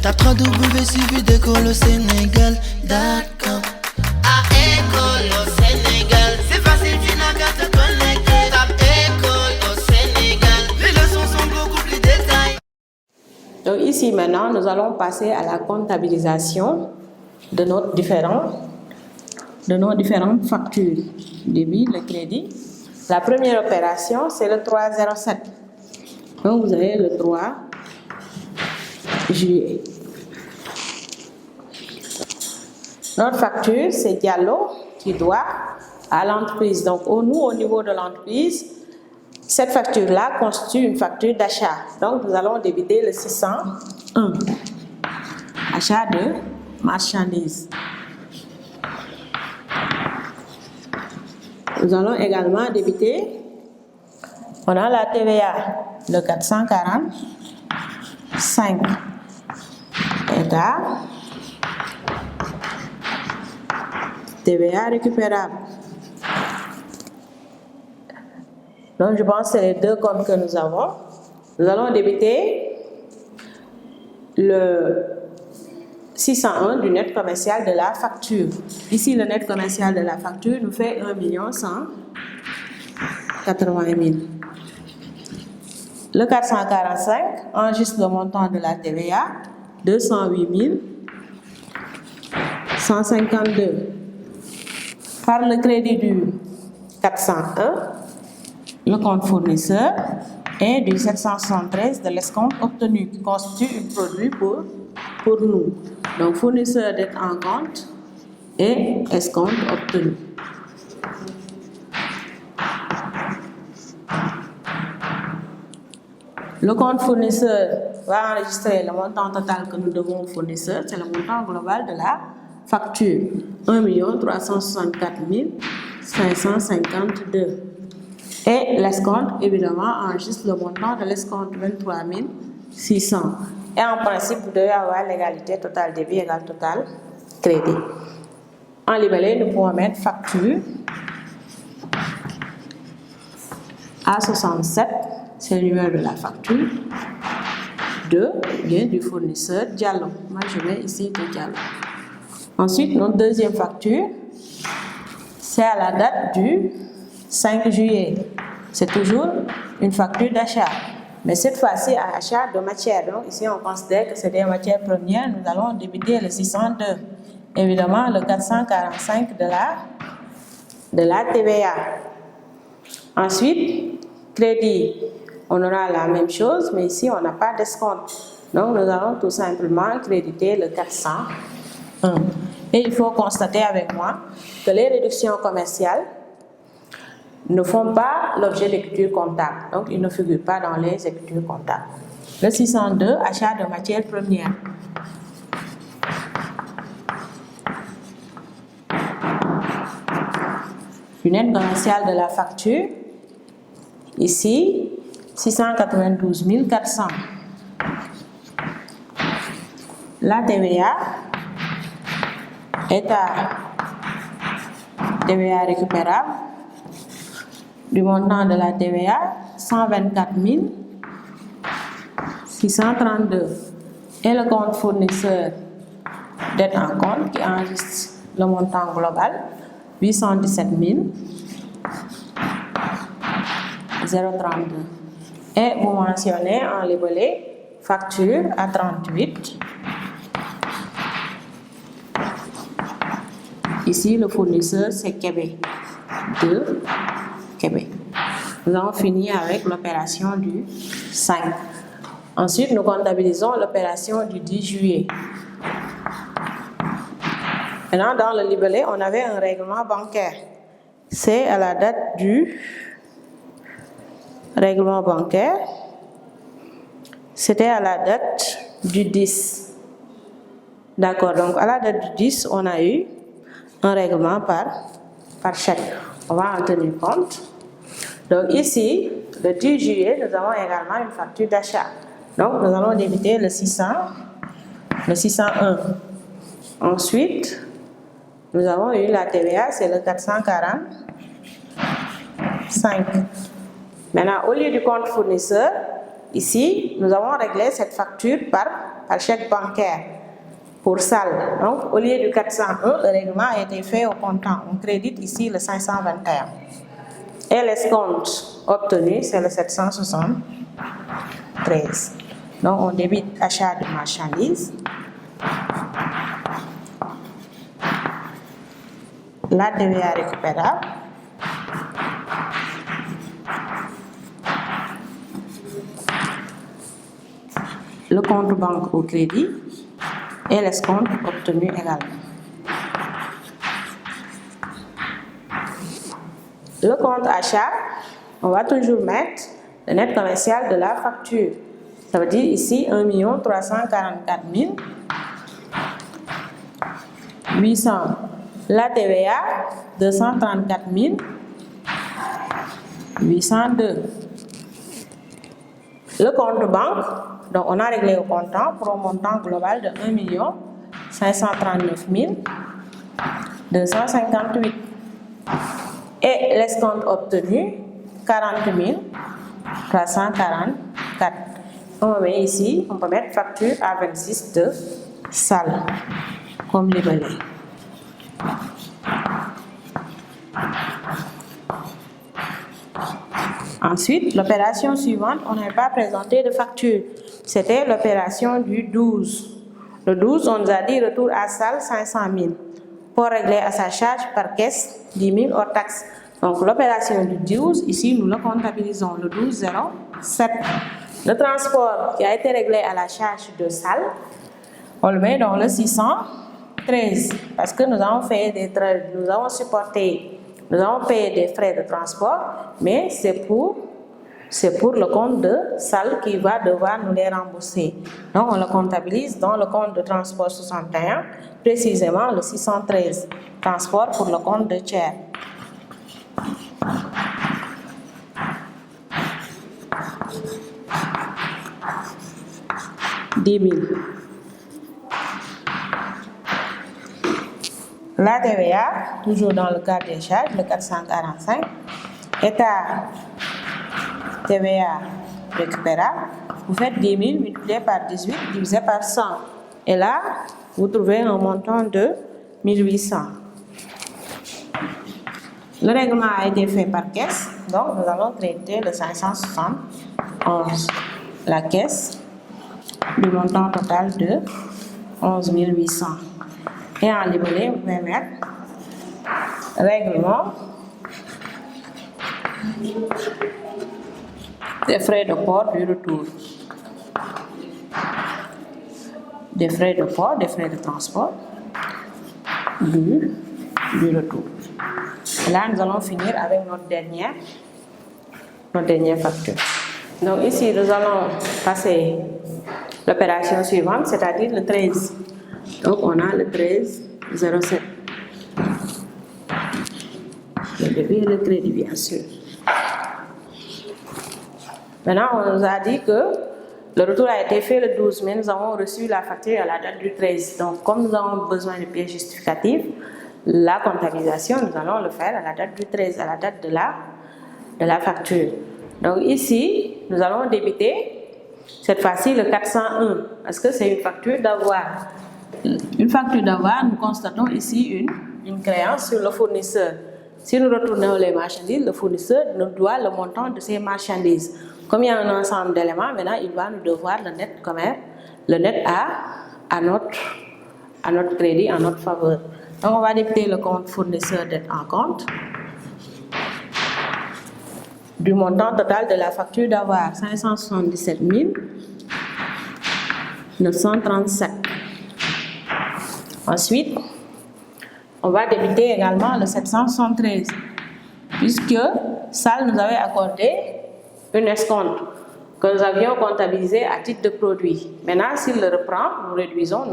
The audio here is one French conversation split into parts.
Tape www.suividecolosénégal.com. À École au Sénégal, c'est facile, tu n'as qu'à te connecter. Tape École au Sénégal, les leçons sont beaucoup plus détaillées. Donc ici maintenant, nous allons passer à la comptabilisation de nos différentes factures. Débit, le crédit. La première opération, c'est le 307. Donc vous avez le 3 juillet. Notre facture, c'est Diallo qui doit à l'entreprise. Donc au niveau de l'entreprise, cette facture-là constitue une facture d'achat. Donc nous allons débiter le 601. Achat de marchandises. Nous allons également débiter, on a la TVA, le 445 État, TVA récupérable. Donc je pense que c'est les deux comptes que nous avons. Nous allons débiter le 601 du net commercial de la facture. Ici, le net commercial de la facture nous fait 1 180 000. Le 445 enregistre le montant de la TVA, 208 152. Par le crédit du 401, le compte fournisseur et du 773 de l'escompte obtenu, qui constitue un produit pour nous. Donc, fournisseur dette en compte et escompte obtenu. Le compte fournisseur va enregistrer le montant total que nous devons au fournisseur, c'est le montant global de la facture, 1 364 552. Et l'escompte, évidemment, enregistre le montant de l'escompte, 23 600. Et en principe, vous devez avoir l'égalité totale débit égale total crédit. En libellé, nous pouvons mettre facture A67, c'est le numéro de la facture, bien du fournisseur Diallo. Moi, je mets ici de Diallo. Ensuite, notre deuxième facture, c'est à la date du 5 juillet. C'est toujours une facture d'achat. Mais cette fois-ci, à achat de matière. Donc ici, on considère que c'est des matières premières. Nous allons débiter le 602. Évidemment, le 445 de la TVA. Ensuite, crédit. On aura la même chose, mais ici, on n'a pas d'escompte. Donc, nous allons tout simplement créditer le 401. Et il faut constater avec moi que les réductions commerciales ne font pas l'objet d'écriture comptable. Donc, ils ne figurent pas dans les écritures comptables. Le 602, achat de matières premières. Du net commercial de la facture. Ici, 692 400. La TVA est à TVA récupérable. Du montant de la TVA, 124 632. Et le compte fournisseur dette en compte qui enregistre le montant global, 817 032. Et vous mentionnez en libellé facture à 38. Ici, le fournisseur, c'est Québec. De Québec. Nous avons fini avec l'opération du 5. Ensuite, nous comptabilisons l'opération du 10 juillet. Maintenant, dans le libellé, on avait un règlement bancaire. C'est à la date du règlement bancaire. C'était à la date du 10. D'accord, donc à la date du 10, on a eu un règlement par chèque. On va en tenir compte. Donc ici, le 10 juillet, nous avons également une facture d'achat. Donc nous allons débiter le 601. Ensuite, nous avons eu la TVA, c'est le 445. Maintenant, au lieu du compte fournisseur, ici, nous avons réglé cette facture par chèque bancaire pour salle. Donc, au lieu du 401, le règlement a été fait au comptant. On crédite ici le 521. Et l'escompte obtenu, c'est le 773. Donc, on débite achat de marchandises. La TVA récupérable. Le compte banque au crédit et l'escompte obtenu également. Le compte achat, on va toujours mettre le net commercial de la facture. Ça veut dire ici 1 344 800. La TVA, 234 802. Le compte banque, donc on a réglé au comptant pour un montant global de 1 539 258. Et l'escompte obtenu, 40 344. On met ici, on peut mettre facture A26 de salle, comme libellé. Ensuite, l'opération suivante, on n'avait pas présenté de facture. C'était l'opération du 12. Le 12, on nous a dit retour à salle 500 000. Pour régler à sa charge par caisse 10 000 hors taxe. Donc l'opération du 12, ici nous le comptabilisons, le 12,07. Le transport qui a été réglé à la charge de salle, on le met dans le 613 parce que nous avons fait nous avons payé des frais de transport, mais c'est pour le compte de salle qui va devoir nous les rembourser. Donc on le comptabilise dans le compte de transport 61, précisément le 613, transport pour le compte de tiers. « 10 000. La TVA, toujours dans le cadre des charges, le 445, État TVA récupérable, vous faites 10 000 multiplié par 18 divisé par 100. Et là, vous trouvez un montant de 1800. Le règlement a été fait par caisse, donc nous allons traiter le 571. La caisse du montant total de 11 800. Et en libellé, vous pouvez mettre règlement des frais de port du retour. Des frais de port, des frais de transport du retour. Et là, nous allons finir avec notre dernière facture. Donc ici, nous allons passer l'opération suivante, c'est-à-dire le 13. Donc on a le 13,07. Le débit et le crédit, bien sûr. Maintenant, on nous a dit que le retour a été fait le 12, mais nous avons reçu la facture à la date du 13. Donc, comme nous avons besoin de pièces justificatives, la comptabilisation, nous allons le faire à la date du 13, à la date de la facture. Donc ici, nous allons débiter cette fois-ci le 401, parce que c'est une facture d'avoir. Une facture d'avoir, nous constatons ici une créance sur le fournisseur. Si nous retournons les marchandises, le fournisseur nous doit le montant de ces marchandises. Comme il y a un ensemble d'éléments, maintenant il va nous devoir le net commerce, le net à notre crédit, en notre faveur. Donc on va débiter le compte fournisseur dette en compte du montant total de la facture d'avoir 577 937. Ensuite, on va débiter également le 773 puisque salle nous avait accordé une escompte que nous avions comptabilisé à titre de produit. Maintenant, s'il le reprend, nous réduisons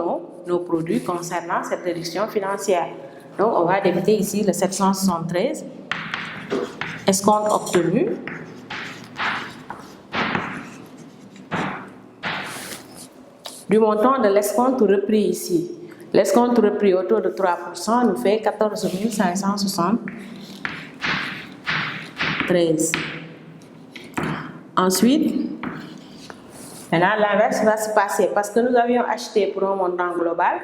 nos produits concernant cette réduction financière. Donc, on va débiter ici le 773, escompte obtenu, du montant de l'escompte repris ici. L'escompte repris autour de 3% nous fait 14 573. Ensuite, Maintenant, l'inverse va se passer parce que nous avions acheté pour un montant global.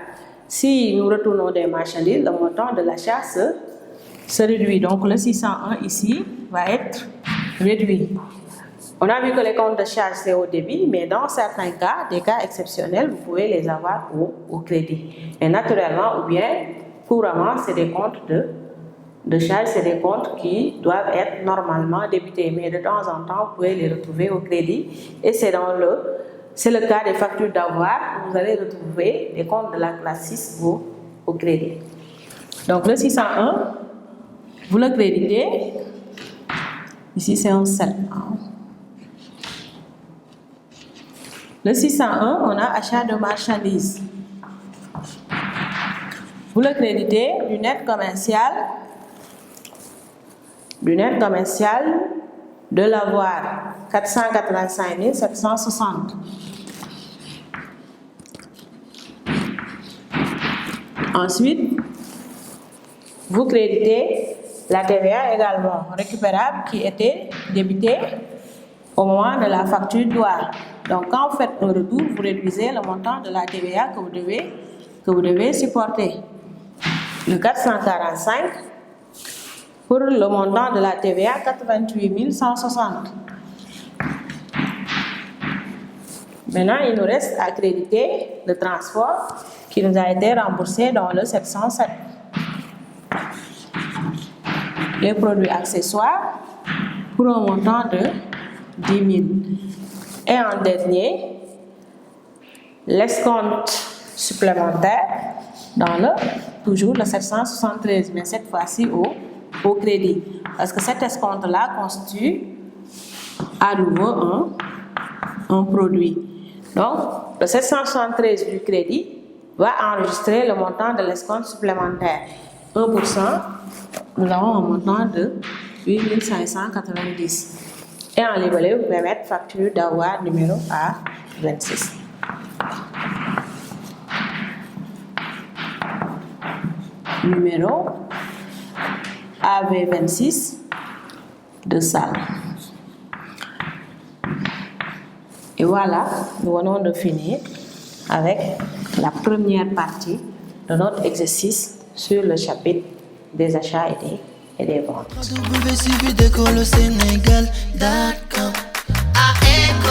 Si nous retournons des marchandises, le montant de l'achat se réduit. Donc, le 601 ici va être réduit. On a vu que les comptes de charge, c'est au débit, mais dans certains cas, des cas exceptionnels, vous pouvez les avoir au crédit. Et naturellement, ou bien couramment, c'est des comptes de charge, c'est des comptes qui doivent être normalement débités. Mais de temps en temps, vous pouvez les retrouver au crédit. Et c'est le cas des factures d'avoir où vous allez retrouver les comptes de la classe 6 au crédit. Donc le 601, vous le créditez. Ici, c'est un 7. Le 601, on a achat de marchandises. Vous le créditez du net commercial de l'avoir 485 760. Ensuite, vous créditez la TVA également récupérable qui était débitée au moment de la facture douane. Donc, quand vous faites un retour, vous réduisez le montant de la TVA que vous devez supporter. Le 445 pour le montant de la TVA 88 160. Maintenant, il nous reste à créditer le transport qui nous a été remboursé dans le 707. Les produits accessoires pour un montant de 10 000. Et en dernier, l'escompte supplémentaire dans toujours le 773, mais cette fois-ci au crédit. Parce que cet escompte-là constitue à nouveau un produit. Donc, le 773 du crédit va enregistrer le montant de l'escompte supplémentaire. 1%, nous avons un montant de 8 590. Et en libellé, vous pouvez mettre facture d'avoir numéro A26. Numéro AV26 de salle. Et voilà, nous venons de finir avec la première partie de notre exercice sur le chapitre des achats et des ventes. www.suividecolosénégal.com